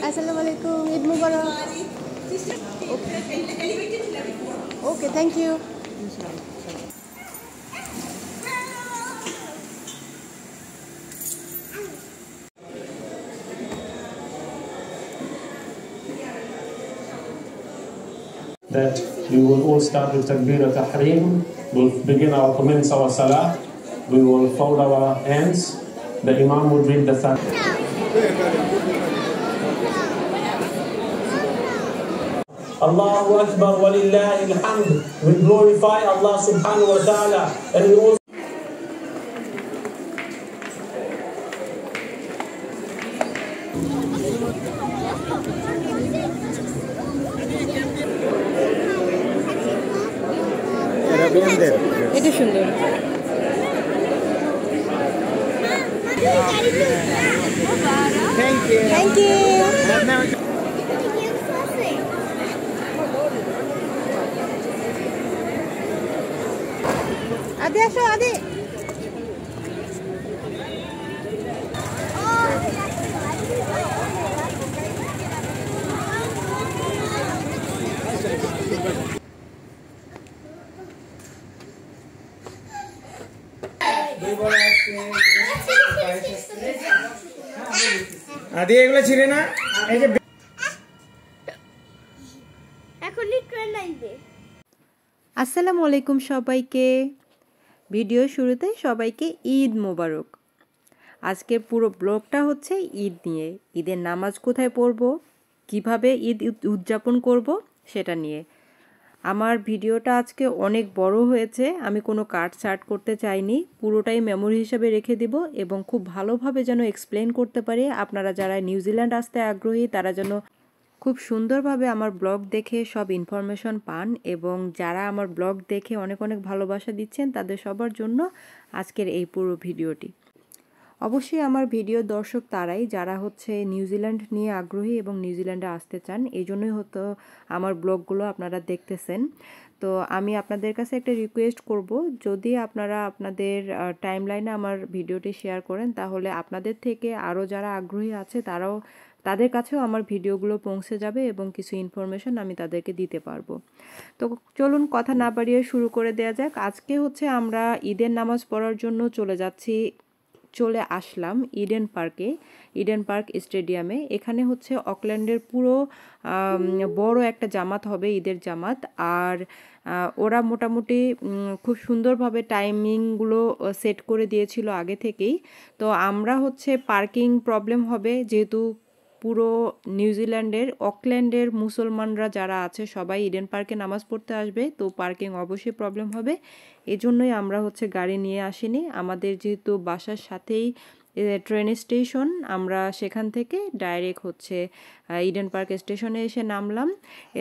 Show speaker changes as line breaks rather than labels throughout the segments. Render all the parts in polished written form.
Assalamu alaikum. Eid Mubarak. Okay, thank you.
That we will all start with Takbir al-Tahrim. We'll begin commence our Salah. We will fold our hands. The Imam will read the Fatiha. Allahu Akbar wa lillahi alhamd. We glorify Allah subhanahu wa ta'ala and we also
এটা সুন্দর। Thank you. আদি আসো আদি।
আদি এগুলো ছিল না এই যে
এখনই ট্রেন আইবে।
আসসালামু আলাইকুম সবাইকে। ভিডিও শুরুতে সবাইকে ঈদ মোবারক। আজকের পুরো ব্লগটা হচ্ছে ঈদ নিয়ে। ঈদের নামাজ কোথায় পড়ব, কিভাবে ঈদ উদযাপন করব সেটা নিয়ে। আমার ভিডিওটা আজকে অনেক বড় হয়েছে, আমি কোনো কাটছাট করতে চাইনি, পুরোটাই মেমোরি হিসেবে রেখে দিব এবং খুব ভালোভাবে যেন এক্সপ্লেন করতে পারি। আপনারা যারা নিউজিল্যান্ড আসতে আগ্রহী তারা যেন খুব সুন্দরভাবে আমার ব্লগ দেখে সব ইনফরমেশন পান এবং যারা আমার ব্লগ দেখে অনেক অনেক ভালোবাসা দিচ্ছেন তাদের সবার জন্য আজকের এই পুরো ভিডিওটি। অবশ্যই আমার ভিডিও দর্শক তারাই যারা হচ্ছে নিউজিল্যান্ড নিয়ে আগ্রহী এবং নিউজিল্যান্ডে আসতে চান, এই জন্যই হয়তো আমার ব্লগগুলো আপনারা দেখতেছেন। তো আমি আপনাদের কাছে একটা রিকোয়েস্ট করব, যদি আপনারা আপনাদের টাইমলাইনে আমার ভিডিওটি শেয়ার করেন তাহলে আপনাদের থেকে আরও যারা আগ্রহী আছে তাদের কাছেও আমার ভিডিওগুলো পৌঁছে যাবে এবং কিছু ইনফরমেশন আমি তাদেরকে দিতে পারবো। তো চলুন কথা না বাড়িয়ে শুরু করে দেওয়া যাক। আজকে হচ্ছে আমরা ঈদের নামাজ পড়ার জন্য চলে আসলাম ইডেন পার্কে, ইডেন পার্ক স্টেডিয়ামে। এখানে হচ্ছে অকল্যান্ডের পুরো বড় একটা জামাত হবে, ঈদের জামাত। আর ওরা মোটামুটি খুব সুন্দরভাবে টাইমিংগুলো সেট করে দিয়েছিল আগে থেকেই। তো আমরা হচ্ছে পার্কিং প্রবলেম হবে, যেহেতু পুরো নিউজিল্যান্ডের অকল্যান্ডের মুসলমানরা যারা আছে সবাই ইডেন পার্কে নামাজ পড়তে আসবে, তো পার্কিং অবশ্যই প্রবলেম হবে। এজন্যই আমরা হচ্ছে গাড়ি নিয়ে আসিনি। আমাদের যেহেতু বাসার সাথেই ট্রেন স্টেশন, আমরা সেখান থেকে ডাইরেক্ট হচ্ছে ইডেন পার্ক স্টেশনে এসে নামলাম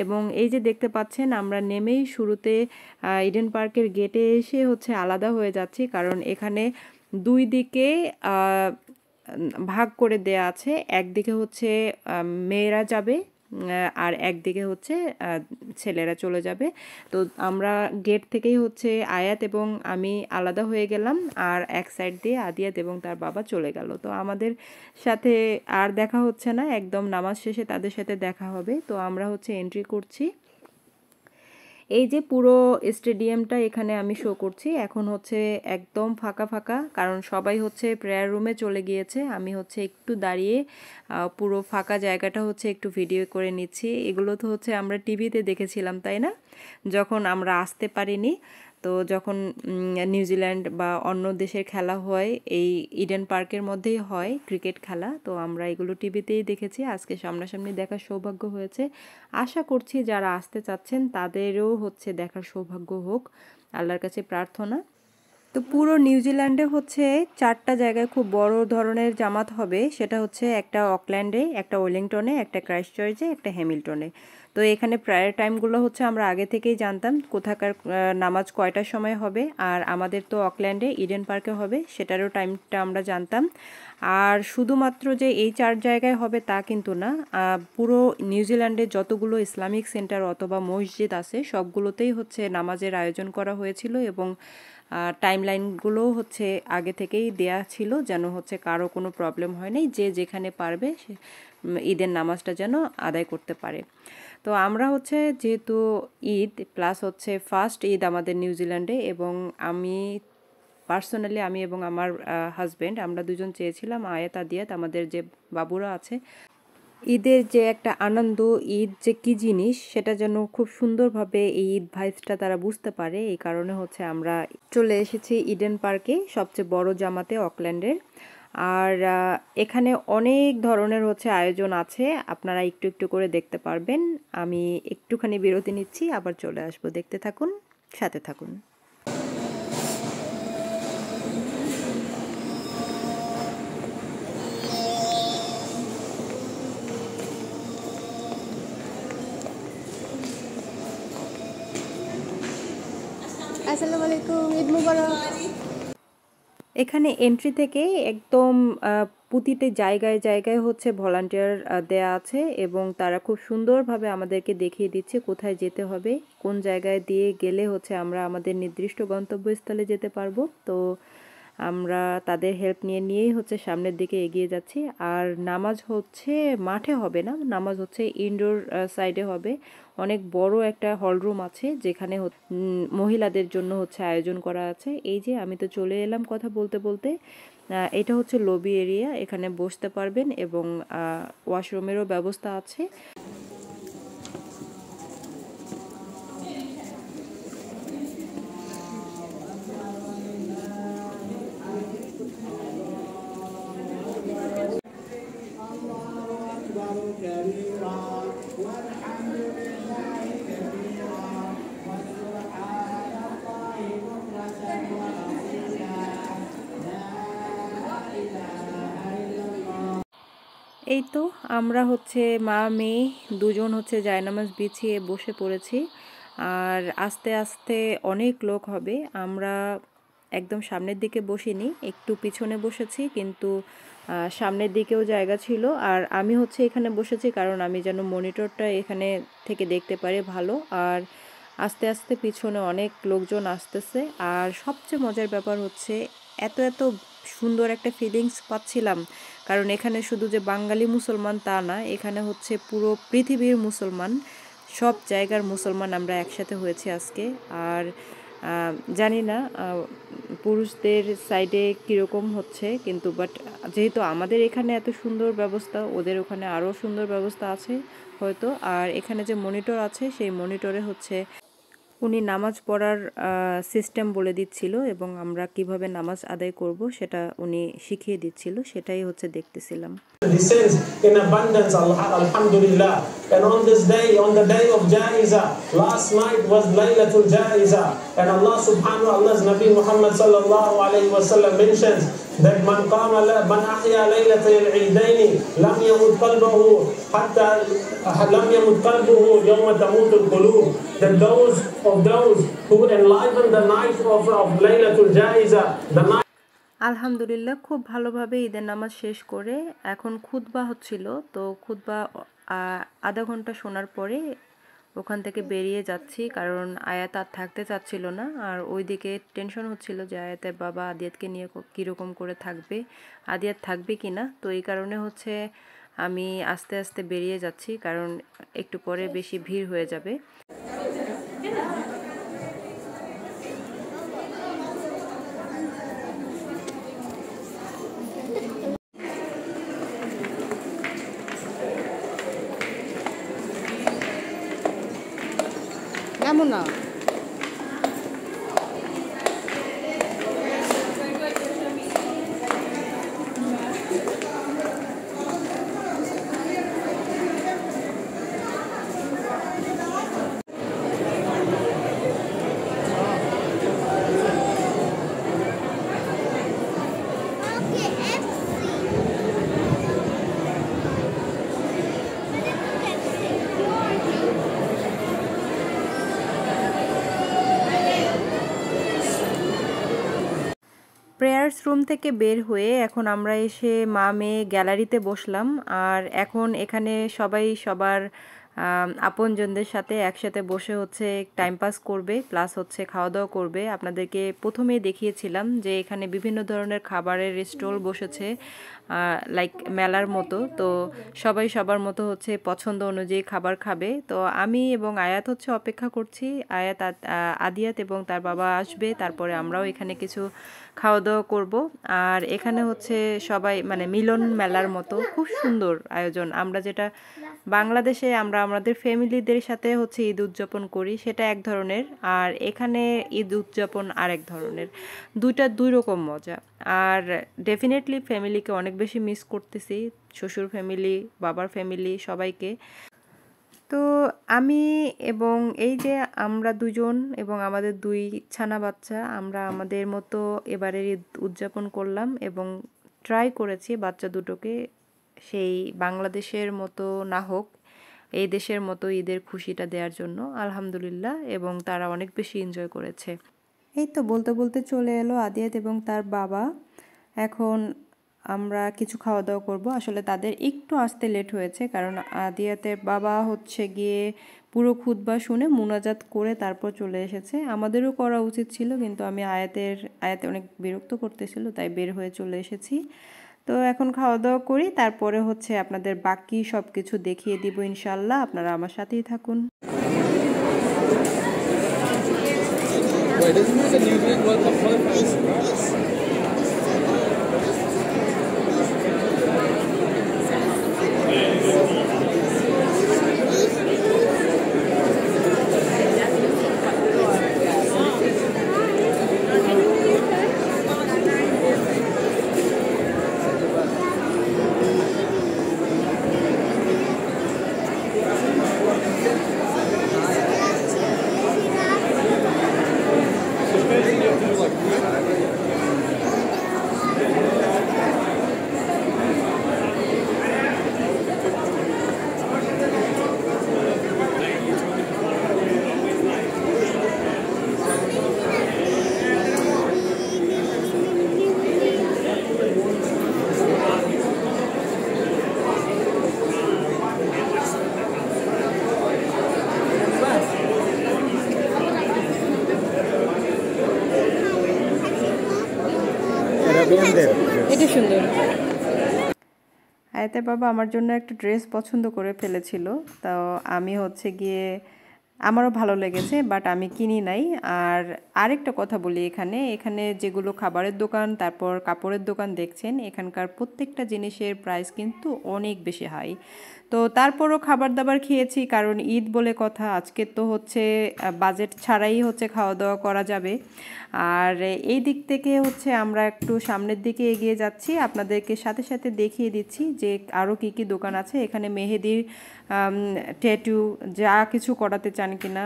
এবং এই যে দেখতে পাচ্ছেন আমরা নেমেই শুরুতে ইডেন পার্কের গেটে এসে হচ্ছে আলাদা হয়ে যাচ্ছি, কারণ এখানে দুই দিকে ভাগ করে দেয়া আছে। একদিকে হচ্ছে মেয়েরা যাবে আর একদিকে হচ্ছে ছেলেরা চলে যাবে। তো আমরা গেট থেকেই হচ্ছে আয়াত এবং আমি আলাদা হয়ে গেলাম, আর এক সাইড দিয়ে আদিয়াত এবং তার বাবা চলে গেল। তো আমাদের সাথে আর দেখা হচ্ছে না, একদম নামাজ শেষে তাদের সাথে দেখা হবে। তো আমরা হচ্ছে এন্ট্রি করছি। এই যে পুরো স্টেডিয়ামটা এখানে আমি শো করছি, এখন হচ্ছে একদম ফাঁকা ফাঁকা, কারণ সবাই হচ্ছে প্রেয়ার রুমে চলে গিয়েছে। আমি হচ্ছে একটু দাঁড়িয়ে পুরো ফাঁকা জায়গাটা হচ্ছে একটু ভিডিও করে নিচ্ছি। এগুলো তো হচ্ছে আমরা টিভিতে দেখেছিলাম, তাই না, যখন আমরা আসতে পারিনি। তো যখন নিউজিল্যান্ড বা অন্য দেশের খেলা হয় এই ইডেন পার্কের মধ্যেই হয় ক্রিকেট খেলা, তো আমরা এগুলো টিভিতেই দেখেছি। আজকে সামনাসামনি দেখার সৌভাগ্য হয়েছে। আশা করছি যারা আসতে চাচ্ছেন তাদেরও হচ্ছে দেখার সৌভাগ্য হোক, আল্লাহর কাছে প্রার্থনা। তো পুরো নিউজিল্যান্ডে হচ্ছে 4টা জায়গায় খুব বড় ধরনের জামাত হবে, সেটা হচ্ছে একটা অকল্যান্ডে, একটা ওয়েলিংটনে, একটা ক্রাইস্টচার্চে, একটা হ্যামিল্টনে। তো এখানে প্রায়ার টাইমগুলো হচ্ছে আমরা আগে থেকেই জানতাম কোথাকার নামাজ কয়টার সময় হবে, আর আমাদের তো অকল্যান্ডে ইডেন পার্কে হবে সেটারও টাইমটা আমরা জানতাম। আর শুধুমাত্র যে এই 4 জায়গায় হবে তা কিন্তু না, পুরো নিউজিল্যান্ডে যতগুলো ইসলামিক সেন্টার অথবা মসজিদ আছে সবগুলোতেই হচ্ছে নামাজের আয়োজন করা হয়েছিল এবং টাইমলাইনগুলো হচ্ছে আগে থেকেই দেয়া ছিল, যেন হচ্ছে কারো কোনো প্রবলেম হয় নাই, যে যেখানে পারবে সে ঈদের নামাজটা যেন আদায় করতে পারে। তো আমরা হচ্ছে যেহেতু ঈদ প্লাস হচ্ছে ফার্স্ট ঈদ আমাদের নিউজিল্যান্ডে, এবং আমি পার্সোনালি আমি এবং আমার হাজব্যান্ড আমরা দুজন চেয়েছিলাম আয়াত আদিয়াত আমাদের যে বাবুরা আছে, ঈদের যে একটা আনন্দ, ঈদ যে কী জিনিস সেটা যেন খুব সুন্দরভাবে এই ঈদ ভাইবসটা তারা বুঝতে পারে। এই কারণে হচ্ছে আমরা চলে এসেছি ইডেন পার্কে, সবচেয়ে বড় জামাতে অকল্যান্ডের। আর এখানে অনেক ধরনের হচ্ছে আয়োজন আছে, আপনারা একটু একটু করে দেখতে পারবেন। আমি একটুখানি বিরতি নিচ্ছি, আবার চলে আসবো, দেখতে থাকুন, সাথে থাকুন।
আসসালামু আলাইকুম, ঈদ মুবারক।
এখানে এন্ট্রি থেকে একদম প্রতিটি জায়গায় জায়গায় হচ্ছে ভলান্টিয়ার দেয়া আছে, এবং তারা খুব সুন্দরভাবে আমাদেরকে দেখিয়ে দিচ্ছে কোথায় যেতে হবে, কোন জায়গায় দিয়ে গেলে হচ্ছে আমরা আমাদের নির্দিষ্ট গন্তব্যস্থলে যেতে পারবো। তো আমরা তাদের হেল্প নিয়েই হচ্ছে সামনের দিকে এগিয়ে যাচ্ছি। আর নামাজ হচ্ছে মাঠে হবে না, নামাজ হচ্ছে ইনডোর সাইডে হবে। অনেক বড় একটা হল রুম আছে যেখানে মহিলাদের জন্য হচ্ছে আয়োজন করা আছে। এই যে আমি তো চলে এলাম কথা বলতে বলতে। এটা হচ্ছে লবি এরিয়া, এখানে বসতে পারবেন, এবং ওয়াশরুমেরও ব্যবস্থা আছে। এই তো আমরা হচ্ছে মা মেয়ে দুজন হচ্ছে জায়নামাজ বিছিয়ে বসে পড়েছি। আর আস্তে আস্তে অনেক লোক হবে। আমরা একদম সামনের দিকে বসিনি, একটু পিছনে বসেছি, কিন্তু সামনের দিকেও জায়গা ছিল। আর আমি হচ্ছে এখানে বসেছি কারণ আমি যেন মনিটরটা এখানে থেকে দেখতে পারি ভালো। আর আস্তে আস্তে পিছনে অনেক লোকজন আসতেছে। আর সবচেয়ে মজার ব্যাপার হচ্ছে এত এত সুন্দর একটা ফিলিংস পাচ্ছিলাম, কারণ এখানে শুধু যে বাঙালি মুসলমান তা না, এখানে হচ্ছে পুরো পৃথিবীর মুসলমান, সব জায়গার মুসলমান আমরা একসাথে হয়েছি আজকে। আর জানি না পুরুষদের সাইডে কীরকম হচ্ছে, কিন্তু বাট যেহেতু আমাদের এখানে এত সুন্দর ব্যবস্থা, ওদের ওখানে আরও সুন্দর ব্যবস্থা আছে হয়তো। আর এখানে যে মনিটর আছে সেই মনিটরে হচ্ছে উনি নামাজ পড়ার সিস্টেম বলে দিচ্ছিল, এবং আমরা কিভাবে নামাজ আদায় করব সেটা উনি শিখিয়ে দিচ্ছিল, সেটাই হচ্ছে দেখতেছিলাম।
Descends in abundance, alhamdulillah. And on this day, on the day of Jaiza, last night was Laylatul Jaiza, and Allah subhanahu wa Allah's Nabi Muhammad sallallahu alayhi wa sallam mentions that man ahya laylatul eidaini lam yamut qalbuhu hatta lam yamut qalbuhu yawma tamutul qulub, that those who enliven the night of Laylatul Jaiza, the night.
আলহামদুলিল্লাহ, খুব ভালোভাবে ঈদের নামাজ শেষ করে এখন খুতবা হচ্ছিল। তো খুতবা আধা ঘন্টা শোনার পরে ওখান থেকে বেরিয়ে যাচ্ছি, কারণ আয়াত আর থাকতে চাচ্ছিল না। আর ওইদিকে টেনশন হচ্ছিল যে আয়াতের বাবা আদিয়াতকে নিয়ে কীরকম করে থাকবে, আদিয়াত থাকবে কি না। তো এই কারণে হচ্ছে আমি আস্তে আস্তে বেরিয়ে যাচ্ছি, কারণ একটু পরে বেশি ভিড় হয়ে যাবে।
এমন না
প্রেয়ার্স রুম থেকে বের হয়ে এখন আমরা এসে মা মেয়ে গ্যালারিতে বসলাম। আর এখন এখানে সবাই সবার আপনজনদের সাথে একসাথে বসে হচ্ছে টাইম পাস করবে, প্লাস হচ্ছে খাওয়া দাওয়া করবে। আপনাদেরকে প্রথমেই দেখিয়েছিলাম যে এখানে বিভিন্ন ধরনের খাবারের স্টল বসেছে, লাইক মেলার মতো। তো সবাই সবার মতো হচ্ছে পছন্দ অনুযায়ী খাবার খাবে। তো আমি এবং আয়াত হচ্ছে অপেক্ষা করছি, আয়াত আদিয়াত এবং তার বাবা আসবে, তারপরে আমরাও এখানে কিছু খাওয়া দাওয়া করব। আর এখানে হচ্ছে সবাই মানে মিলন মেলার মতো খুব সুন্দর আয়োজন। আমরা যেটা বাংলাদেশে আমরা আমাদের ফ্যামিলিদের সাথে হচ্ছে ঈদ উদযাপন করি সেটা এক ধরনের, আর এখানে ঈদ উদযাপন আরেক ধরনের। দুই রকম মজা। আর ডেফিনেটলি ফ্যামিলিকে অনেক বেশি মিস করতেছি, শ্বশুর ফ্যামিলি, বাবার ফ্যামিলি, সবাইকে। তো আমি এবং এই যে আমরা দুজন এবং আমাদের 2 ছানা বাচ্চা, আমরা আমাদের মতো এবারে ঈদ উদযাপন করলাম এবং ট্রাই করেছি বাচ্চা দুটোকে সেই বাংলাদেশের মতো না হোক, এই দেশের মতো ঈদের খুশিটা দেওয়ার জন্য। আলহামদুলিল্লাহ, এবং তারা অনেক বেশি এনজয় করেছে। এই তো বলতে বলতে চলে এলো আদিয়াত এবং তার বাবা। এখন আমরা কিছু খাওয়া দাওয়া করব। আসলে তাদের একটু আসতে লেট হয়েছে, কারণ আদিয়াতের বাবা হচ্ছে গিয়ে পুরো খুতবা শুনে মুনাজাত করে তারপর চলে এসেছে। আমাদেরও করা উচিত ছিল, কিন্তু আমি আয়াতে অনেক বিরক্ত করতেছিল, তাই বের হয়ে চলে এসেছি। তো এখন খাওয়া দাওয়া করি, তারপরে হচ্ছে আপনাদের বাকি সব কিছু দেখিয়ে দিব ইনশাল্লাহ। আপনারা আমার সাথেই থাকুন। এটা সুন্দর। আয়াতের বাবা আমার জন্য একটা ড্রেস পছন্দ করে ফেলেছিল, তো আমি হচ্ছে গিয়ে আমারও ভালো লেগেছে, বাট আমি কিনি নাই। আর আরেকটা কথা বলি, এখানে যেগুলো খাবারের দোকান, তারপর কাপড়ের দোকান দেখছেন, এখানকার প্রত্যেকটা জিনিসের প্রাইস কিন্তু অনেক বেশি হাই। তো তারপরও খাবার দাবার খেয়েছি, কারণ ঈদ বলে কথা, আজকে তো হচ্ছে বাজেট ছাড়াই হচ্ছে খাওয়া দাওয়া করা যাবে। আর এই দিক থেকে হচ্ছে আমরা একটু সামনের দিকে এগিয়ে যাচ্ছি, আপনাদেরকে সাথে সাথে দেখিয়ে দিচ্ছি যে আরও কী কী দোকান আছে। এখানে মেহেদির, ট্যাটু, যা কিছু করাতে চান কিনা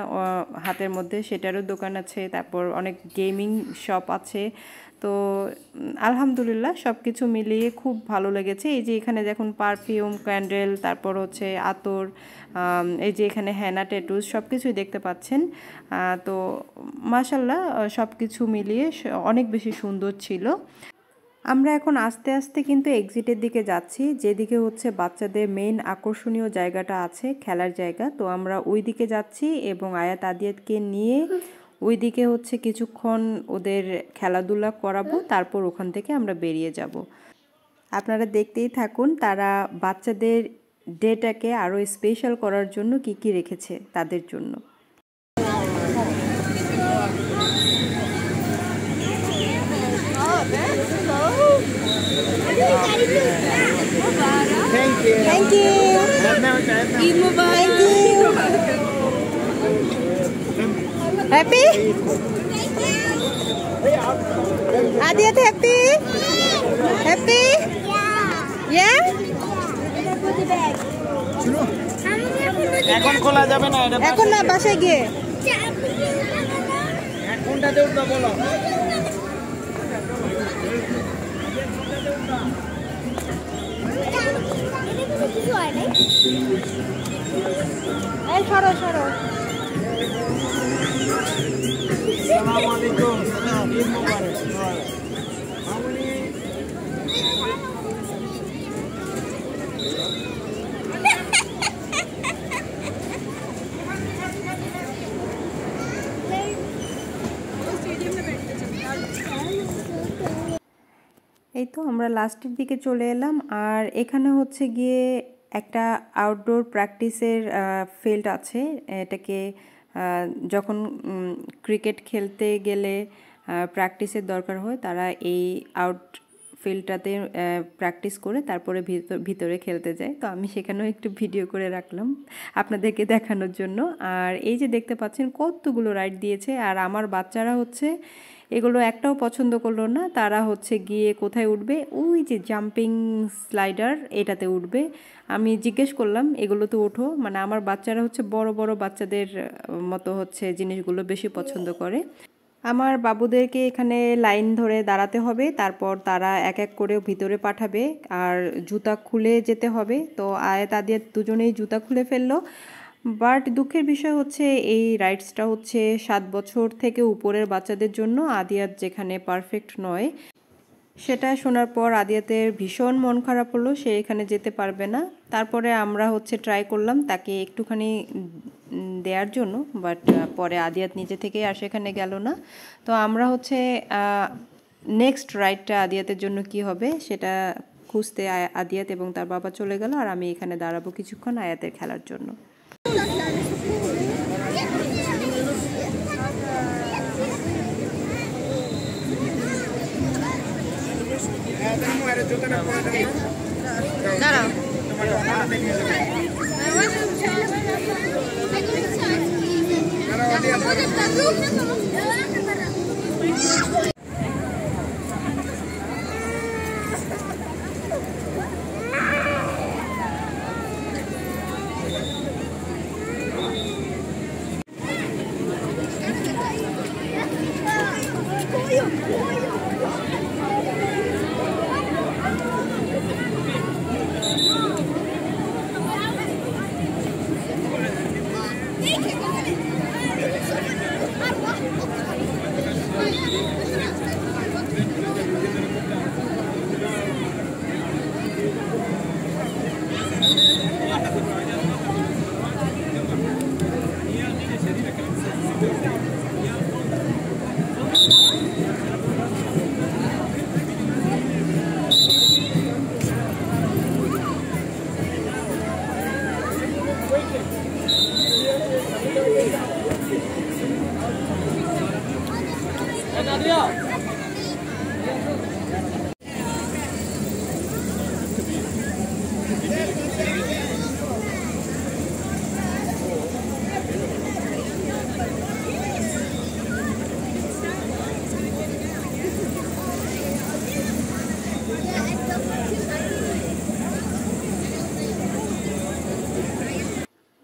হাতের মধ্যে সেটারও দোকান আছে, তারপর অনেক গেমিং শপ আছে। তো আলহামদুলিল্লাহ সব কিছু মিলিয়ে খুব ভালো লেগেছে। এই যে এখানে দেখুন পারফিউম, ক্যান্ডেল, তারপর হচ্ছে আতর, এই যে এখানে হেনা, ট্যাটুস সব কিছুই দেখতে পাচ্ছেন। তো মাশাল্লাহ সব কিছু মিলিয়ে অনেক বেশি সুন্দর ছিল। আমরা এখন আস্তে আস্তে কিন্তু এক্সিটের দিকে যাচ্ছি, যেদিকে হচ্ছে বাচ্চাদের মেইন আকর্ষণীয় জায়গাটা আছে, খেলার জায়গা। তো আমরা ওই দিকে যাচ্ছি এবং আয়াত আদিয়াতকে নিয়ে ওই দিকে হচ্ছে কিছুক্ষণ ওদের খেলাধুলা করাবো, তারপর ওখান থেকে আমরা বেরিয়ে যাব। আপনারা দেখতেই থাকুন তারা বাচ্চাদের ডেটাকে আরও স্পেশাল করার জন্য কি কি রেখেছে তাদের জন্য।
Thank you.
Thank you.
Eid Mubarak.
Happy? Adiyat happy? Happy? Yeah?
এখন খোলা যাবে না, এটা
এখন না, বাসায় গিয়ে।
কোনটাতে উঠবে বলো?
এই সরো সরো।
আসসালামু আলাইকুম। ঈদ মুবারক।
লাস্টের দিকে চলে এলাম। আর এখানে হচ্ছে গিয়ে একটা আউটডোর প্র্যাকটিসের ফিল্ড আছে। এটাকে যখন ক্রিকেট খেলতে গেলে প্র্যাকটিসের দরকার হয়, তারা এই ফিল্ডটাতে প্র্যাকটিস করে তারপরে ভিতরে খেলতে যায়। তো আমি সেখানেও একটু ভিডিও করে রাখলাম আপনাদেরকে দেখানোর জন্য। আর এই যে দেখতে পাচ্ছেন কতগুলো রাইড দিয়েছে, আর আমার বাচ্চারা হচ্ছে এগুলো একটাও পছন্দ করলো না। তারা হচ্ছে গিয়ে কোথায় উঠবে, ওই যে জাম্পিং স্লাইডার এটাতে উঠবে। আমি জিজ্ঞেস করলাম এগুলোতে ওঠো, মানে আমার বাচ্চারা হচ্ছে বড় বড় বাচ্চাদের মতো হচ্ছে জিনিসগুলো বেশি পছন্দ করে। আমার বাবুদেরকে এখানে লাইন ধরে দাঁড়াতে হবে, তারপর তারা এক এক করে ভিতরে পাঠাবে আর জুতা খুলে যেতে হবে। তো আয়াত আদিয়াত দুজনেই জুতা খুলে ফেললো। বাট দুঃখের বিষয় হচ্ছে এই রাইডসটা হচ্ছে 7 বছর থেকে উপরের বাচ্চাদের জন্য। আদিয়াত যেখানে পারফেক্ট নয়, সেটা শোনার পর আদিয়াতের ভীষণ মন খারাপ হলো, সে এখানে যেতে পারবে না। তারপরে আমরা হচ্ছে ট্রাই করলাম তাকে একটুখানি দেওয়ার জন্য, বাট পরে আদিয়াত নিজে থেকেই আর সেখানে গেল না। তো আমরা হচ্ছে নেক্সট রাইডটা আদিয়াতের জন্য কি হবে সেটা খুঁজতে আদিয়াত এবং তার বাবা চলে গেল, আর আমি এখানে দাঁড়াবো কিছুক্ষণ আয়াতের খেলার জন্য।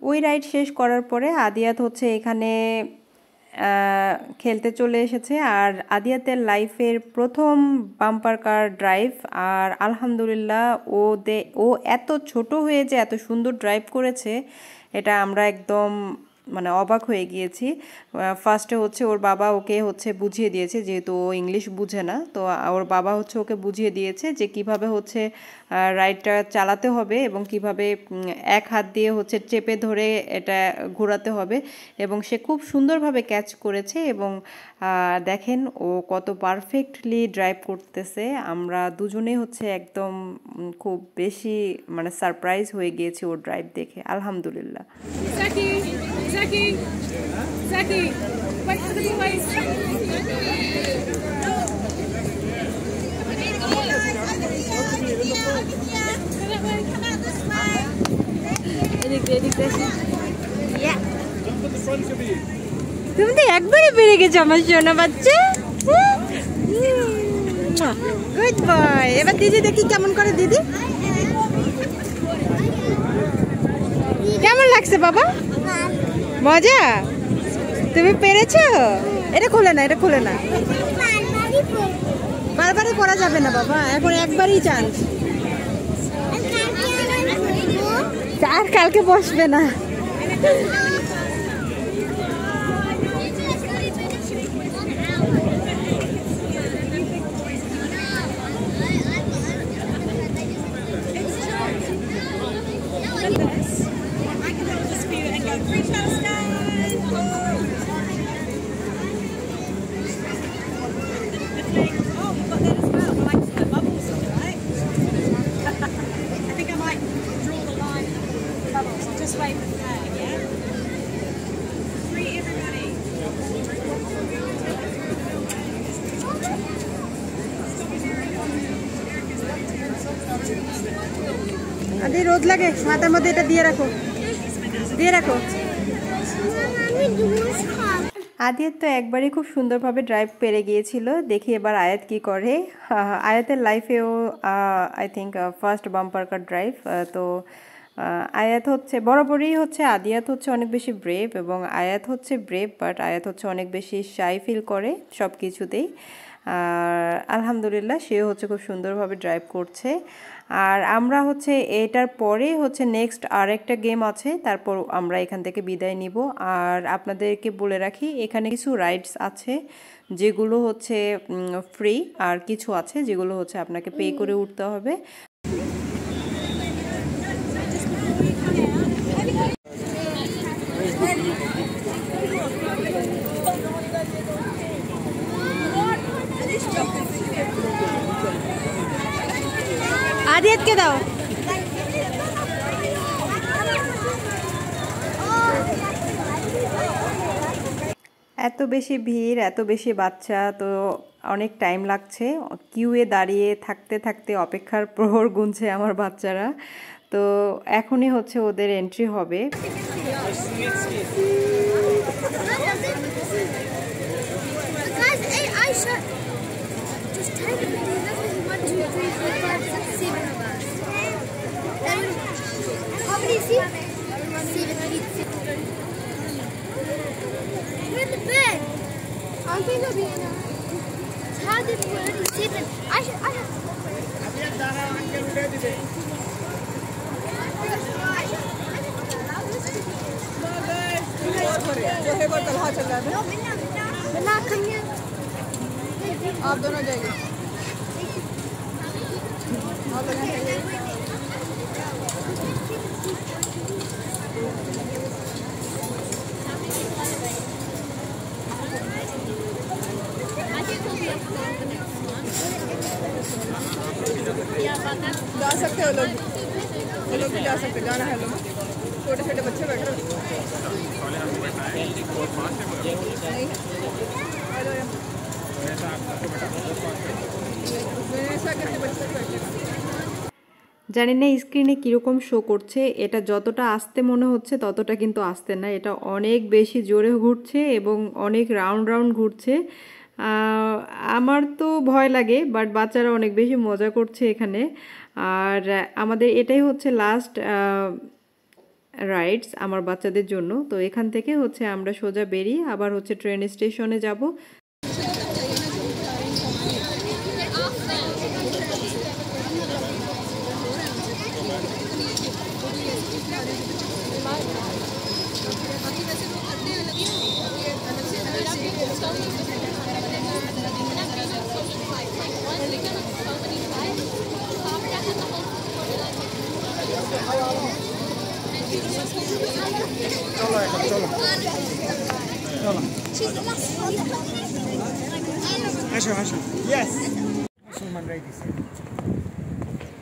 ওই রাইড শেষ করার পরে আদিয়াত হচ্ছে এখানে খেলতে চলে এসেছে। আর আদিয়াতের লাইফের প্রথম বাম্পার কার ড্রাইভ, আর আলহামদুলিল্লাহ ও এত ছোট হয়ে যে এত সুন্দর ড্রাইভ করেছে, এটা আমরা একদম মানে অবাক হয়ে গিয়েছি। ফার্স্টে হচ্ছে ওর বাবা ওকে হচ্ছে বুঝিয়ে দিয়েছে, যেহেতু ও ইংলিশ বুঝে না, তো ওর বাবা হচ্ছে ওকে বুঝিয়ে দিয়েছে যে কিভাবে হচ্ছে রাইডটা চালাতে হবে এবং কিভাবে এক হাত দিয়ে হচ্ছে চেপে ধরে এটা ঘোরাতে হবে, এবং সে খুব সুন্দরভাবে ক্যাচ করেছে। এবং দেখেন ও কত পারফেক্টলি ড্রাইভ করতেছে। আমরা দুজনেই হচ্ছে একদম খুব বেশি মানে সারপ্রাইজ হয়ে গিয়েছি ওর ড্রাইভ দেখে, আলহামদুলিল্লাহ।
Zaki, wait for the boys.
তুমি তো একবারে বেড়ে গেছো আমার সোনা বাচ্চা। Good boy. এবার দিদি দেখি কেমন করে। দিদি কেমন লাগছে বাবা? মজা? তুমি পেরেছো? এটা খোলে না, এটা খোলে না, বারবারই করা যাবে না বাবা, এখন একবারই চান্স, আর কালকে বসবে না।
Just wait for that, yeah? Free everybody.
আদি রোদ লাগে মাথার মধ্যে এটা দিয়ে রাখো
আদিয়াত তো একবারই খুব সুন্দরভাবে ড্রাইভ পেরে গিয়েছিল। দেখি এবার আয়াত কি করে। আয়াতের লাইফেও I think first bumper car drive. তো আয়াত হচ্ছে বরাবরই হচ্ছে আদিয়াত হচ্ছে অনেক বেশি ব্রেভ এবং আয়াত হচ্ছে ব্রেভ, বাট আয়াত হচ্ছে অনেক বেশি শাই ফিল করে সব কিছুতেই। আর আলহামদুলিল্লাহ সে হচ্ছে খুব সুন্দরভাবে ড্রাইভ করছে। আর আমরা হচ্ছে এটার পরে হচ্ছে নেক্সট আরেকটা গেম আছে, তারপর আমরা এখান থেকে বিদায় নিব। আর আপনাদেরকে বলে রাখি এখানে কিছু রাইডস আছে যেগুলো হচ্ছে ফ্রি, আর কিছু আছে যেগুলো হচ্ছে আপনাকে পে করে উঠতে হবে।
আদিয়াতকে দাও।
এত বেশি ভিড়, এত বেশি বাচ্চা, তো অনেক টাইম লাগছে। কিউয়ে দাঁড়িয়ে থাকতে থাকতে অপেক্ষার প্রহর গুনছে আমার বাচ্চারা। তো এখনই হচ্ছে ওদের এন্ট্রি হবে।
आप दोनों जाएंगे। जा सकते हो लोग, वो लोग भी जा सकते, जाना है लोग। छोटे छोटे बच्चे बैठे
জানি না স্ক্রিনে কীরকম শো করছে, এটা যতটা আস্তে মনে হচ্ছে ততটা কিন্তু আস্তে না, এটা অনেক বেশি জোরে ঘুরছে এবং অনেক রাউন্ড রাউন্ড ঘুরছে। আমার তো ভয় লাগে, বাট বাচ্চারা অনেক বেশি মজা করছে এখানে। আর আমাদের এটাই হচ্ছে লাস্ট রাইডস আমার বাচ্চাদের জন্য। তো এখান থেকে হচ্ছে আমরা সোজা বেরিয়ে আবার হচ্ছে ট্রেন স্টেশনে যাব।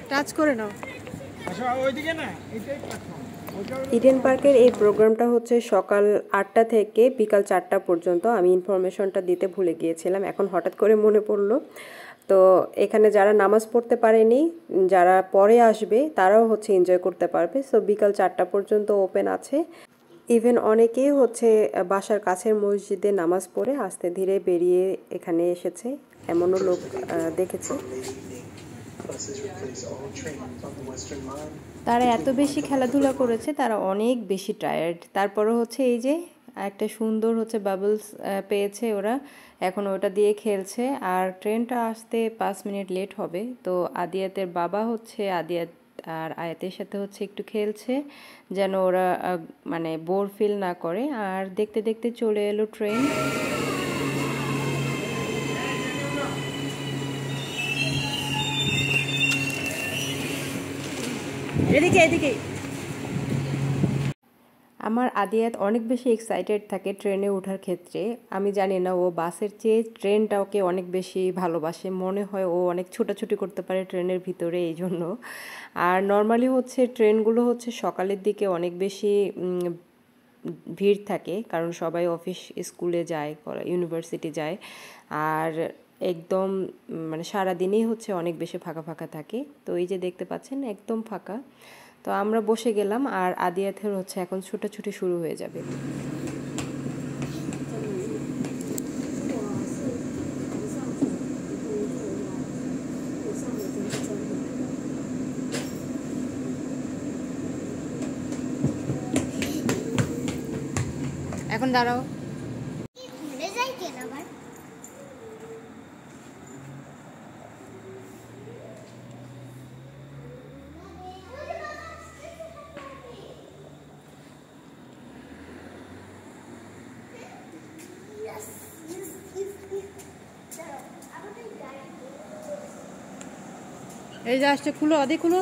টাচ করে নাও।
ইডেন পার্কের এই প্রোগ্রামটা হচ্ছে সকাল 8টা থেকে বিকাল 4টা পর্যন্ত। আমি ইনফরমেশনটা দিতে ভুলে গিয়েছিলাম, এখন হঠাৎ করে মনে পড়লো। তো এখানে যারা নামাজ পড়তে পারেনি, যারা পরে আসবে তারাও হচ্ছে এনজয় করতে পারবে। সো বিকাল 4টা পর্যন্ত ওপেন আছে। ইভেন অনেকেই হচ্ছে বাসার কাছের মসজিদে নামাজ পড়ে আস্তে ধীরে বেরিয়ে এখানে এসেছে, এমনও লোক দেখেছে। তারা এত বেশি খেলাধুলা করেছে, তারা অনেক বেশি টায়ার্ড। তারপরে হচ্ছে এই যে একটা সুন্দর হচ্ছে বাবলস পেয়েছে ওরা, এখন ওটা দিয়ে খেলছে। আর ট্রেনটা আসতে 5 মিনিট লেট হবে। তো আদিয়াতের বাবা হচ্ছে আদিয়াত আর আয়াতের সাথে হচ্ছে একটু খেলছে যেন ওরা মানে বোর ফিল না করে। আর দেখতে দেখতে চলে এলো ট্রেন।
এদিকে এদিকে।
আমার আদিয়াত অনেক বেশি এক্সাইটেড থাকে ট্রেনে ওঠার ক্ষেত্রে। আমি জানি না ও বাসের চেয়ে ট্রেনটা ওকে অনেক বেশি ভালোবাসে। মনে হয় ও অনেক ছোটাছুটি করতে পারে ট্রেনের ভিতরে এই জন্য। আর নর্মালি হচ্ছে ট্রেনগুলো হচ্ছে সকালের দিকে অনেক বেশি ভিড় থাকে, কারণ সবাই অফিস স্কুলে যায়, ইউনিভার্সিটি যায়। আর একদম মানে সারাদিনই হচ্ছে অনেক বেশি ফাঁকা ফাঁকা থাকে। তো এই যে দেখতে পাচ্ছেন একদম ফাঁকা। তো আমরা বসে গেলাম আর আদিয়াতের হচ্ছে এখন ছুটাছুটি শুরু হয়ে যাবে।
এখন দাঁড়াও।
ঘুরে যাই কেন আবার?
এই যে আসছে, খুলো আদি খুলো।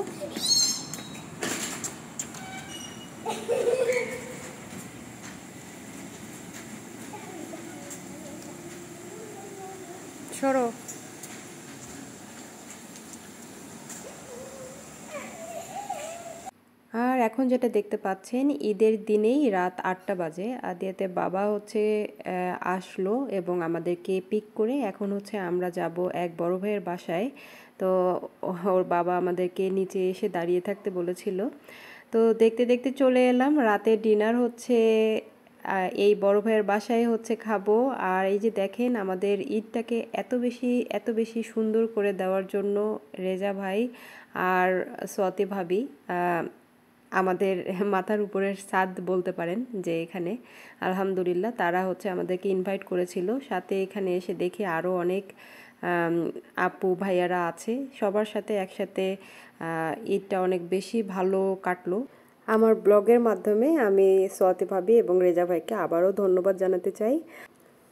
সরো।
আর এখন যেটা দেখতে পাচ্ছেন ঈদের দিনেই রাত 8টা বাজে আদিয়াতে বাবা হচ্ছে আসলো এবং আমাদেরকে পিক করে এখন হচ্ছে আমরা যাব এক বড় ভাইয়ের বাসায়। তো ওর বাবা আমাদেরকে নিচে এসে দাঁড়িয়ে থাকতে বলেছিল। তো দেখতে দেখতে চলে এলাম। রাতের ডিনার হচ্ছে এই বড় ভাইয়ের বাসায় হচ্ছে খাবো। আর এই যে দেখেন আমাদের ঈদটাকে এত বেশি সুন্দর করে দেওয়ার জন্য রেজা ভাই আর সোয়াতি ভাবি আমাদের মাথার উপরের ছাদ বলতে পারেন যে এখানে, আলহামদুলিল্লাহ তারা হচ্ছে আমাদেরকে ইনভাইট করেছিল। সাথে এখানে এসে দেখি আরও অনেক আপু ভাইয়ারা আছে, সবার সাথে একসাথে ঈদটা অনেক বেশি ভালো কাটলো। আমার ব্লগের মাধ্যমে আমি সোয়াতি ভাবি এবং রেজা ভাইকে আবারও ধন্যবাদ জানাতে চাই।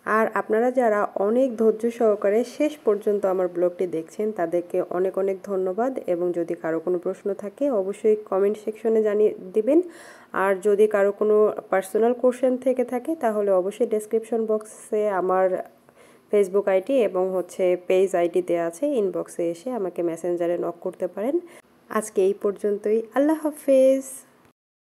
আর আপনারা যারা অনেক ধৈর্য সহকারে শেষ পর্যন্ত আমার ব্লগটি দেখছেন তাদেরকে অনেক অনেক ধন্যবাদ। এবং যদি কারো কোনো প্রশ্ন থাকে অবশ্যই কমেন্ট সেকশনে জানিয়ে দিবেন। আর যদি কারো কোনো পার্সোনাল কোশ্চেন থেকে থাকে তাহলে অবশ্যই ডেসক্রিপশন বক্সে আমার ফেসবুক আইডি এবং হচ্ছে পেজ আইডি দেওয়া আছে, ইনবক্সে এসে আমাকে মেসেঞ্জারে নক করতে পারেন। আজকে এই পর্যন্তই। আল্লাহ হাফেজ।